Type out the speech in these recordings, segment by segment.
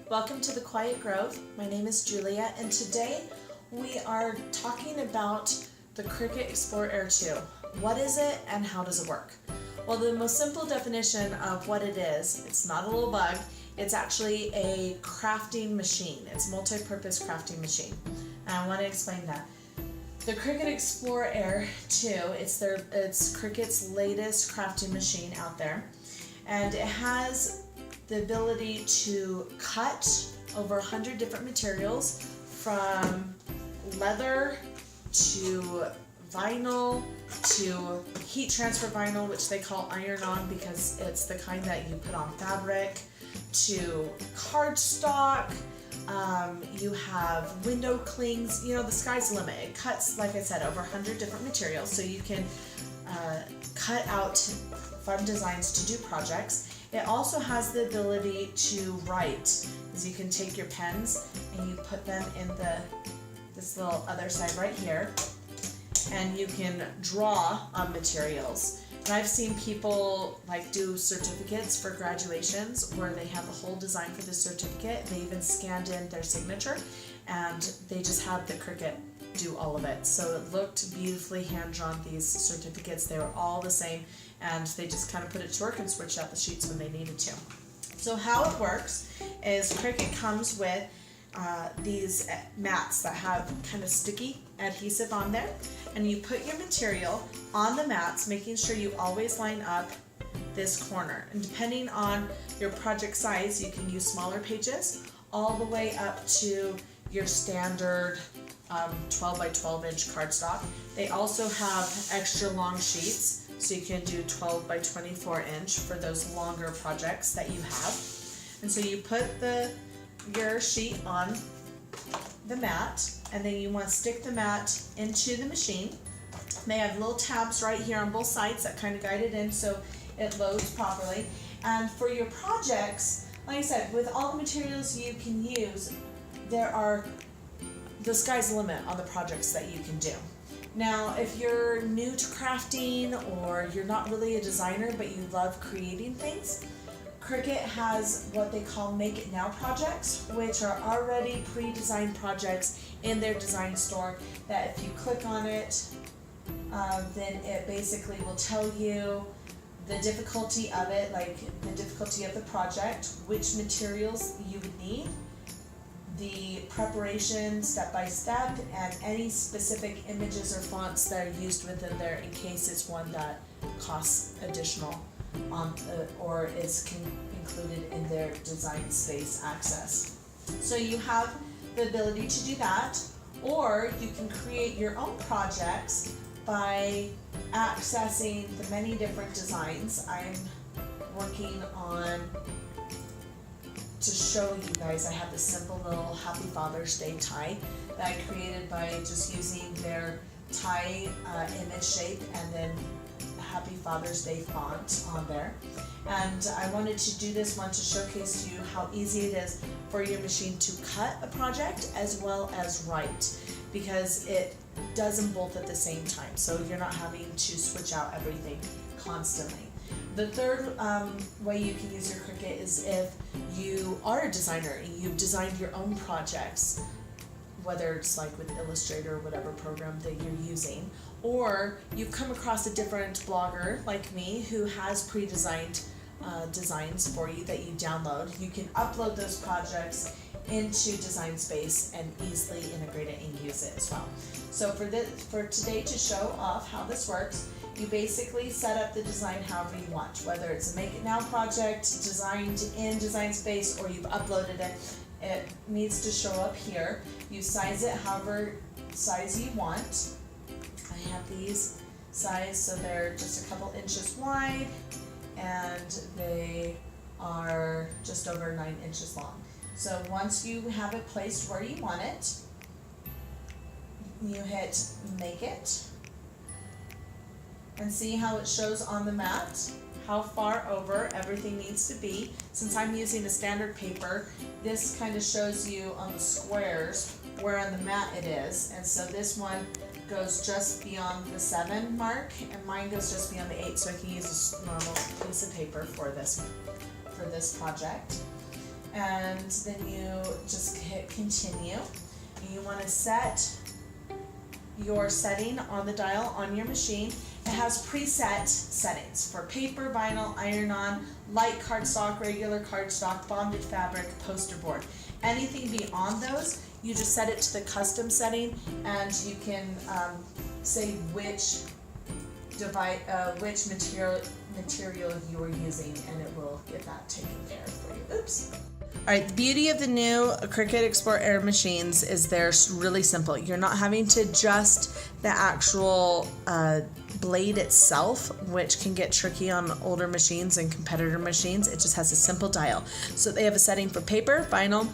Welcome to the Quiet Grove. My name is Julia, and today we are talking about the Cricut Explore Air 2. What is it and how does it work? Well, the most simple definition of what it is, it's not a little bug, it's actually a crafting machine. It's a multi-purpose crafting machine. And I want to explain that. The Cricut Explore Air 2, it's Cricut's latest crafting machine out there, and it has the ability to cut over 100 different materials, from leather to vinyl to heat transfer vinyl, which they call iron-on because it's the kind that you put on fabric, to cardstock. You have window clings. You know, the sky's the limit. It cuts, like I said, over 100 different materials, so you can cut out fun designs to do projects. It also has the ability to write, because you can take your pens and you put them in this little other side right here, and you can draw on materials. And I've seen people do certificates for graduations where they have the whole design for the certificate. They even scanned in their signature, and they just had the Cricut do all of it. So it looked beautifully hand-drawn, these certificates. They were all the same, and they just kind of put it to work and switched out the sheets when they needed to. So how it works is Cricut comes with these mats that have kind of sticky adhesive on there, and you put your material on the mats, making sure you always line up this corner. And depending on your project size, you can use smaller pages all the way up to your standard 12 by 12 inch cardstock. They also have extra long sheets, so you can do 12 by 24 inch for those longer projects that you have. And so you put your sheet on the mat, and then you want to stick the mat into the machine. They have little tabs right here on both sides that kind of guide it in so it loads properly. And for your projects, like I said, with all the materials you can use, the sky's the limit on the projects that you can do. Now, if you're new to crafting, or you're not really a designer but you love creating things, Cricut has what they call Make It Now projects, which are already pre-designed projects in their design store that if you click on it, then it basically will tell you the difficulty of it, like the difficulty of the project, which materials you would need, the preparation step by step, and any specific images or fonts that are used within there in case it's one that costs additional or is included in their design space access. So you have the ability to do that, or you can create your own projects by accessing the many different designs. I'm working on, to show you guys, I have this simple little Happy Father's Day tie that I created by just using their tie image shape and then Happy Father's Day font on there. And I wanted to do this one to showcase to you how easy it is for your machine to cut a project as well as write, because it does them both at the same time, so you're not having to switch out everything constantly. The third way you can use your Cricut is if you are a designer and you've designed your own projects, whether it's like with Illustrator or whatever program that you're using, or you've come across a different blogger like me who has pre-designed designs for you that you download. You can upload those projects into Design Space and easily integrate it and use it as well. So for today, to show off how this works, you basically set up the design however you want, whether it's a Make It Now project designed in Design Space or you've uploaded it. It needs to show up here. You size it however size you want. I have these sized so they're just a couple inches wide, and they are just over 9 inches long. So once you have it placed where you want it, you hit Make It, and see how it shows on the mat how far over everything needs to be. Since I'm using a standard paper, this kind of shows you on the squares where on the mat it is, and so this one goes just beyond the 7 mark, and mine goes just beyond the 8, so I can use a normal piece of paper for this project. and then you just hit continue. You want to set your setting on the dial on your machine. It has preset settings for paper, vinyl, iron-on, light cardstock, regular cardstock, bonded fabric, poster board. Anything beyond those, you just set it to the custom setting, and you can say which material you are using, and it will get that taken care of for you. Oops. Alright, the beauty of the new Cricut Explore Air machines is they're really simple. You're not having to adjust the actual blade itself, which can get tricky on older machines and competitor machines. It just has a simple dial. So they have a setting for paper, vinyl,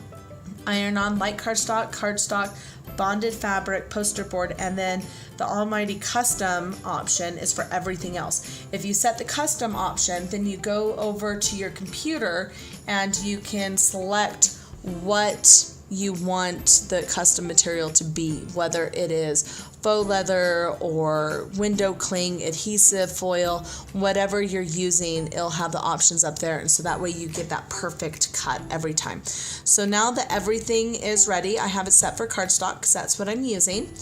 iron-on, light cardstock, bonded fabric, poster board, and then the almighty custom option is for everything else. If you set the custom option, then you go over to your computer and you can select what you want the custom material to be, whether it is faux leather or window cling, adhesive foil, whatever you're using, it'll have the options up there, and so that way you get that perfect cut every time. So now that everything is ready, I have it set for cardstock because that's what I'm using,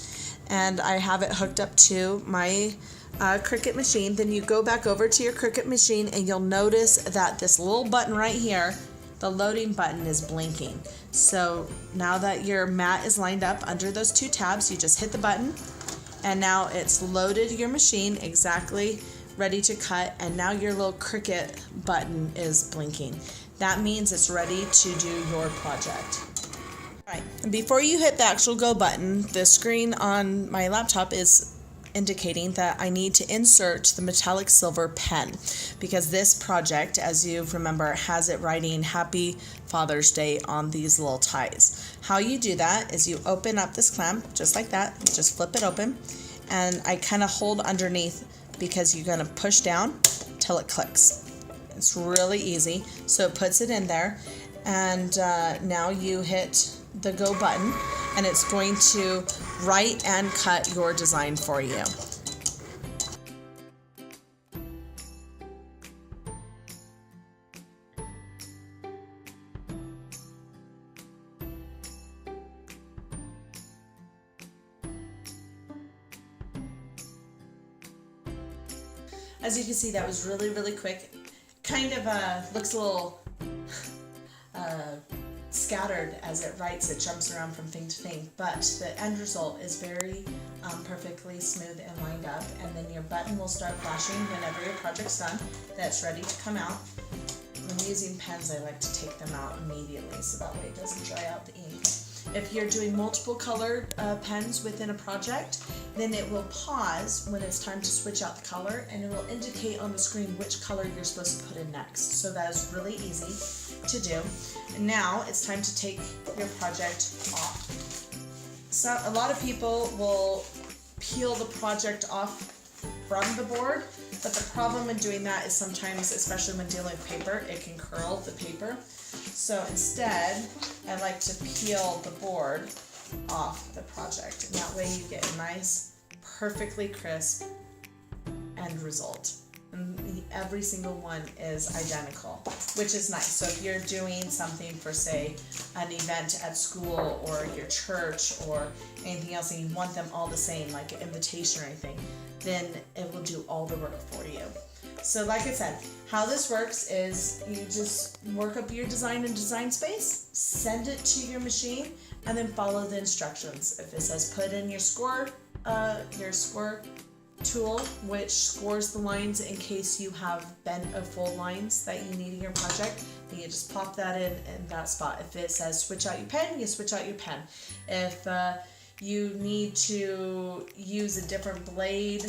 and I have it hooked up to my Cricut machine. Then you go back over to your Cricut machine and you'll notice that this little button right here, the loading button, is blinking. So now that your mat is lined up under those two tabs, you just hit the button, and now it's loaded your machine exactly ready to cut, and now your little Cricut button is blinking. That means it's ready to do your project. Alright, and before you hit the actual go button, the screen on my laptop is indicating that I need to insert the metallic silver pen, because this project, as you remember, has it writing Happy Father's Day on these little ties. How you do that is you open up this clamp just like that. You just flip it open, and I kind of hold underneath because you're going to push down till it clicks. It's really easy. So it puts it in there, and now you hit the go button, and it's going to write and cut your design for you. As you can see, that was really, really quick. Kind of looks a little scattered as it writes. It jumps around from thing to thing, but the end result is very perfectly smooth and lined up, and then your button will start flashing whenever your project's done, that's ready to come out. When using pens, I like to take them out immediately so that way it doesn't dry out the ink. If you're doing multiple colored pens within a project, then it will pause when it's time to switch out the color, and it will indicate on the screen which color you're supposed to put in next. So that is really easy to do. And now it's time to take your project off. So a lot of people will peel the project off from the board, but the problem in doing that is sometimes, especially when dealing with paper, it can curl the paper. So instead, I like to peel the board off the project, and that way you get a nice, perfectly crisp end result. And every single one is identical, which is nice. So if you're doing something for, say, an event at school or your church or anything else, and you want them all the same, like an invitation or anything, then it will do all the work for you. So like I said, how this works is you just work up your design in Design Space, send it to your machine, and then follow the instructions. If it says put in your score tool, which scores the lines in case you have bent or fold lines that you need in your project, then you just pop that in that spot. If it says switch out your pen, you switch out your pen. If you need to use a different blade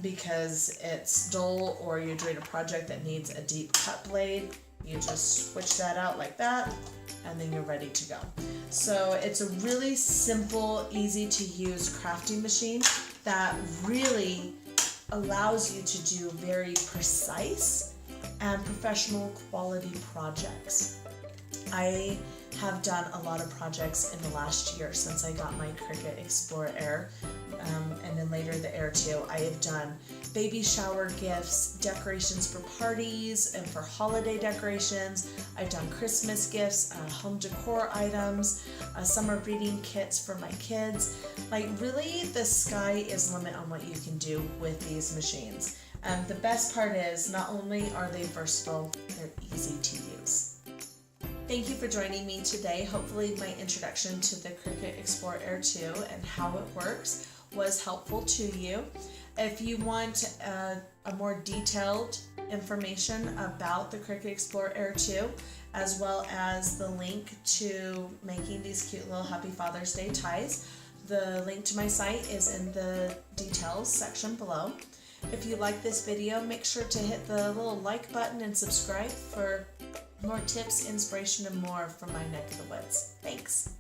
because it's dull, or you're doing a project that needs a deep cut blade, you just switch that out like that, and then you're ready to go. So it's a really simple, easy to use crafting machine that really allows you to do very precise and professional quality projects. I have done a lot of projects in the last year since I got my Cricut Explore Air and then later the Air 2, I have done baby shower gifts, decorations for parties and for holiday decorations. I've done Christmas gifts, home decor items, summer reading kits for my kids. Like really, the sky is the limit on what you can do with these machines. The best part is not only are they versatile, they're easy to use. Thank you for joining me today. Hopefully my introduction to the Cricut Explore Air 2 and how it works was helpful to you. If you want a more detailed information about the Cricut Explore Air 2, as well as the link to making these cute little Happy Father's Day ties, the link to my site is in the details section below. If you like this video, make sure to hit the little like button and subscribe for more tips, inspiration, and more from my neck of the woods. Thanks.